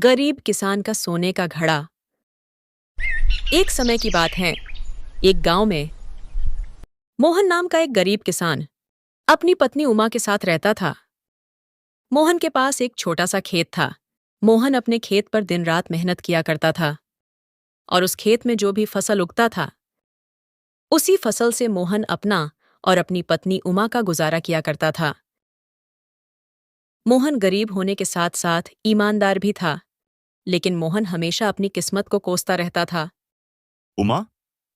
गरीब किसान का सोने का घड़ा। एक समय की बात है, एक गांव में मोहन नाम का एक गरीब किसान अपनी पत्नी उमा के साथ रहता था। मोहन के पास एक छोटा सा खेत था। मोहन अपने खेत पर दिन रात मेहनत किया करता था और उस खेत में जो भी फसल उगता था, उसी फसल से मोहन अपना और अपनी पत्नी उमा का गुजारा किया करता था। मोहन गरीब होने के साथ साथ ईमानदार भी था, लेकिन मोहन हमेशा अपनी किस्मत को कोसता रहता था। उमा,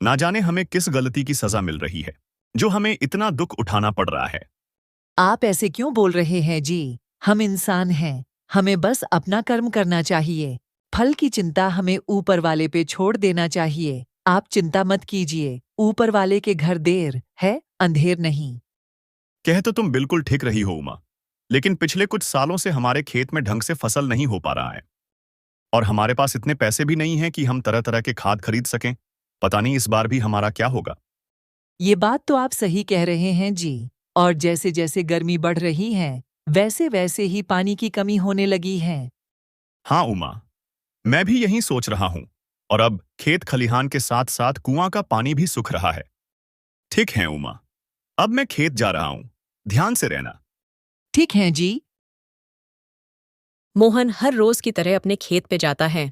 ना जाने हमें किस गलती की सजा मिल रही है जो हमें इतना दुख उठाना पड़ रहा है। आप ऐसे क्यों बोल रहे हैं जी? हम इंसान हैं, हमें बस अपना कर्म करना चाहिए। फल की चिंता हमें ऊपर वाले पे छोड़ देना चाहिए। आप चिंता मत कीजिए, ऊपर वाले के घर देर है, अंधेर नहीं। कह तो तुम बिल्कुल ठीक रही हो उमा, लेकिन पिछले कुछ सालों से हमारे खेत में ढंग से फसल नहीं हो पा रहा है और हमारे पास इतने पैसे भी नहीं हैं कि हम तरह तरह के खाद खरीद सकें। पता नहीं इस बार भी हमारा क्या होगा। ये बात तो आप सही कह रहे हैं जी। और जैसे जैसे गर्मी बढ़ रही है, वैसे वैसे ही पानी की कमी होने लगी है। हाँ उमा, मैं भी यही सोच रहा हूँ। और अब खेत खलिहान के साथ साथ कुआं का पानी भी सूख रहा है। ठीक है उमा, अब मैं खेत जा रहा हूँ। ध्यान से रहना। ठीक है जी। मोहन हर रोज की तरह अपने खेत पे जाता है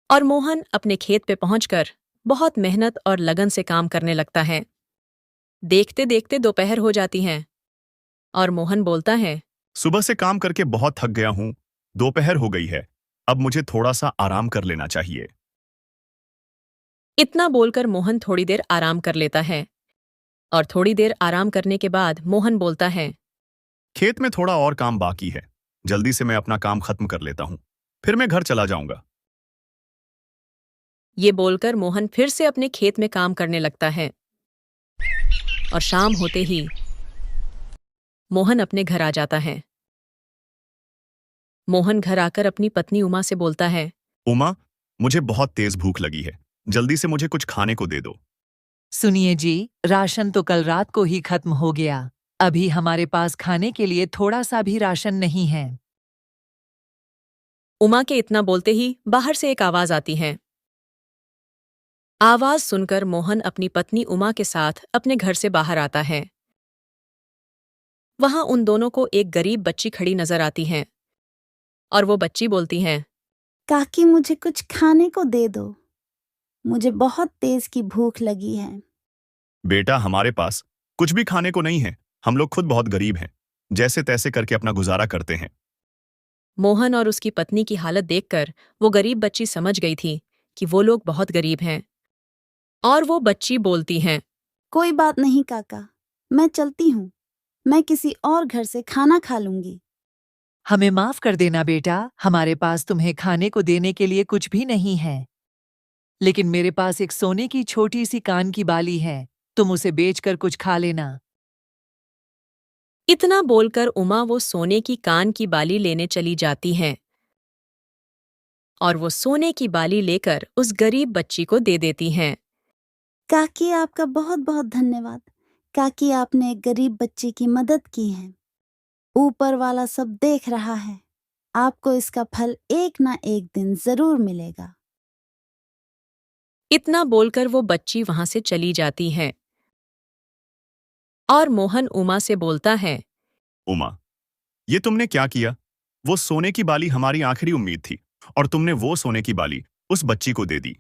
और मोहन अपने खेत पे पहुंचकर बहुत मेहनत और लगन से काम करने लगता है। देखते देखते दोपहर हो जाती है और मोहन बोलता है, सुबह से काम करके बहुत थक गया हूँ। दोपहर हो गई है, अब मुझे थोड़ा सा आराम कर लेना चाहिए। इतना बोलकर मोहन थोड़ी देर आराम कर लेता है और थोड़ी देर आराम करने के बाद मोहन बोलता है, खेत में थोड़ा और काम बाकी है। जल्दी से मैं अपना काम खत्म कर लेता हूँ, फिर मैं घर चला जाऊंगा। ये बोलकर मोहन फिर से अपने खेत में काम करने लगता है और शाम होते ही मोहन अपने घर आ जाता है। मोहन घर आकर अपनी पत्नी उमा से बोलता है, उमा, मुझे बहुत तेज भूख लगी है। जल्दी से मुझे कुछ खाने को दे दो। सुनिए जी, राशन तो कल रात को ही खत्म हो गया। अभी हमारे पास खाने के लिए थोड़ा सा भी राशन नहीं है। उमा के इतना बोलते ही बाहर से एक आवाज आती है। आवाज सुनकर मोहन अपनी पत्नी उमा के साथ अपने घर से बाहर आता है। वहां उन दोनों को एक गरीब बच्ची खड़ी नजर आती है और वो बच्ची बोलती है, काकी मुझे कुछ खाने को दे दो, मुझे बहुत तेज की भूख लगी है। बेटा, हमारे पास कुछ भी खाने को नहीं है। हम लोग खुद बहुत गरीब हैं, जैसे तैसे करके अपना गुजारा करते हैं। मोहन और उसकी पत्नी की हालत देखकर वो गरीब बच्ची समझ गई थी कि वो लोग बहुत गरीब हैं और वो बच्ची बोलती हैं, कोई बात नहीं काका, मैं चलती हूँ। मैं किसी और घर से खाना खा लूंगी। हमें माफ कर देना बेटा, हमारे पास तुम्हें खाने को देने के लिए कुछ भी नहीं है। लेकिन मेरे पास एक सोने की छोटी सी कान की बाली है, तुम उसे बेचकर कुछ खा लेना। इतना बोलकर उमा वो सोने की कान की बाली लेने चली जाती हैं और वो सोने की बाली लेकर उस गरीब बच्ची को दे देती हैं। काकी आपका बहुत बहुत धन्यवाद। काकी आपने एक गरीब बच्ची की मदद की है। ऊपर वाला सब देख रहा है। आपको इसका फल एक ना एक दिन जरूर मिलेगा। इतना बोलकर वो बच्ची वहां से चली जाती है और मोहन उमा से बोलता है, उमा, ये तुमने क्या किया? वो सोने की बाली हमारी आखिरी उम्मीद थी और तुमने वो सोने की बाली उस बच्ची को दे दी।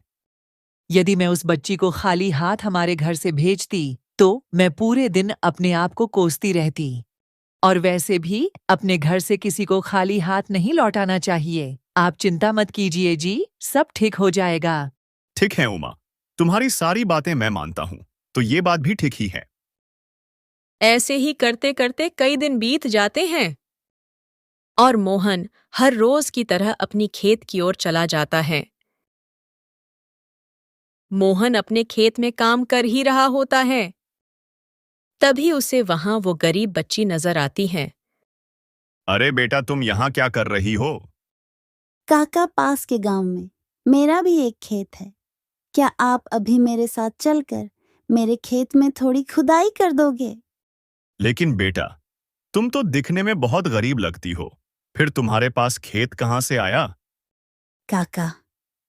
यदि मैं उस बच्ची को खाली हाथ हमारे घर से भेजती, तो मैं पूरे दिन अपने आप को कोसती रहती। और वैसे भी अपने घर से किसी को खाली हाथ नहीं लौटाना चाहिए। आप चिंता मत कीजिए जी, सब ठीक हो जाएगा। ठीक है उमा, तुम्हारी सारी बातें मैं मानता हूँ, तो ये बात भी ठीक ही है। ऐसे ही करते करते कई दिन बीत जाते हैं और मोहन हर रोज की तरह अपनी खेत की ओर चला जाता है। मोहन अपने खेत में काम कर ही रहा होता है, तभी उसे वहां वो गरीब बच्ची नजर आती है। अरे बेटा, तुम यहाँ क्या कर रही हो? काका, पास के गांव में मेरा भी एक खेत है। क्या आप अभी मेरे साथ चलकर मेरे खेत में थोड़ी खुदाई कर दोगे? लेकिन बेटा, तुम तो दिखने में बहुत गरीब लगती हो, फिर तुम्हारे पास खेत कहाँ से आया? काका,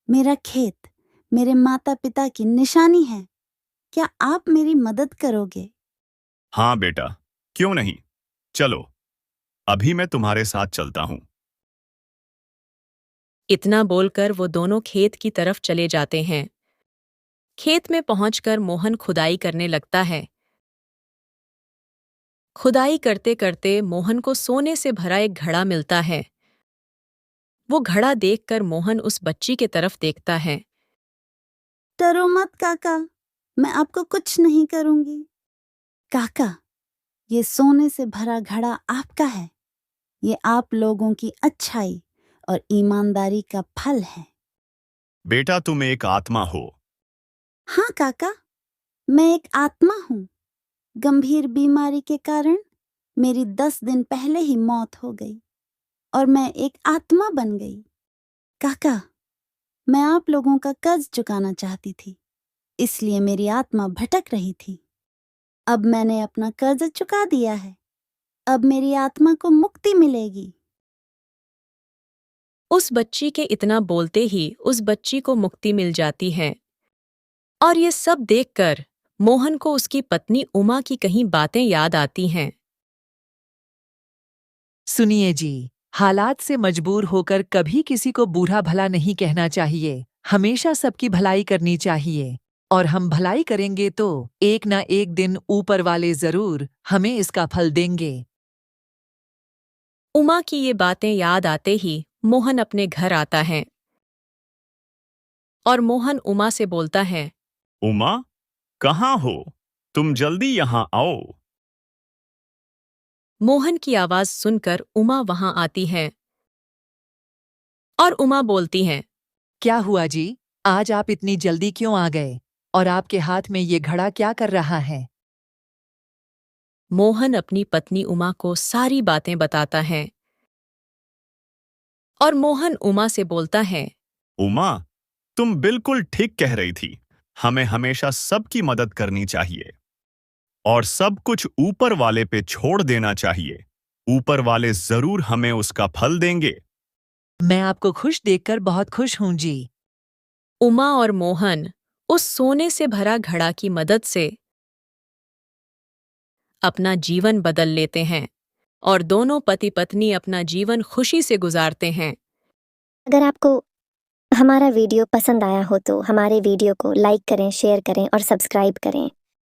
मेरा खेत मेरे माता पिता की निशानी है। क्या आप मेरी मदद करोगे? हाँ बेटा, क्यों नहीं। चलो, अभी मैं तुम्हारे साथ चलता हूँ। इतना बोलकर वो दोनों खेत की तरफ चले जाते हैं। खेत में पहुंचकर मोहन खुदाई करने लगता है। खुदाई करते करते मोहन को सोने से भरा एक घड़ा मिलता है। वो घड़ा देखकर मोहन उस बच्ची के तरफ देखता है। डरो मत काका, मैं आपको कुछ नहीं करूंगी। काका, ये सोने से भरा घड़ा आपका है। ये आप लोगों की अच्छाई और ईमानदारी का फल है। बेटा, तुम एक आत्मा हो। हाँ काका, मैं एक आत्मा हूँ। गंभीर बीमारी के कारण मेरी 10 दिन पहले ही मौत हो गई और मैं एक आत्मा बन गई। काका, मैं आप लोगों का कर्ज चुकाना चाहती थी, इसलिए मेरी आत्मा भटक रही थी। अब मैंने अपना कर्ज चुका दिया है। अब मेरी आत्मा को मुक्ति मिलेगी। उस बच्ची के इतना बोलते ही उस बच्ची को मुक्ति मिल जाती है। और ये सब देखकर मोहन को उसकी पत्नी उमा की कहीं बातें याद आती हैं। सुनिए जी, हालात से मजबूर होकर कभी किसी को बुरा भला नहीं कहना चाहिए। हमेशा सबकी भलाई करनी चाहिए। और हम भलाई करेंगे तो एक ना एक दिन ऊपर वाले जरूर हमें इसका फल देंगे। उमा की ये बातें याद आते ही मोहन अपने घर आता है। और मोहन उमा से बोलता है, उमा, कहाँ हो? तुम जल्दी यहाँ आओ। मोहन की आवाज सुनकर उमा वहां आती है। और उमा बोलती है, क्या हुआ जी? आज आप इतनी जल्दी क्यों आ गए? और आपके हाथ में ये घड़ा क्या कर रहा है? मोहन अपनी पत्नी उमा को सारी बातें बताता है। और मोहन उमा से बोलता है, उमा, तुम बिल्कुल ठीक कह रही थी। हमें हमेशा सबकी मदद करनी चाहिए और सब कुछ ऊपर वाले पे छोड़ देना चाहिए। ऊपर वाले जरूर हमें उसका फल देंगे। मैं आपको खुश देखकर बहुत खुश हूं जी। उमा और मोहन उस सोने से भरा घड़ा की मदद से अपना जीवन बदल लेते हैं और दोनों पति पत्नी अपना जीवन खुशी से गुजारते हैं। अगर आपको हमारा वीडियो पसंद आया हो तो हमारे वीडियो को लाइक करें, शेयर करें और सब्सक्राइब करें।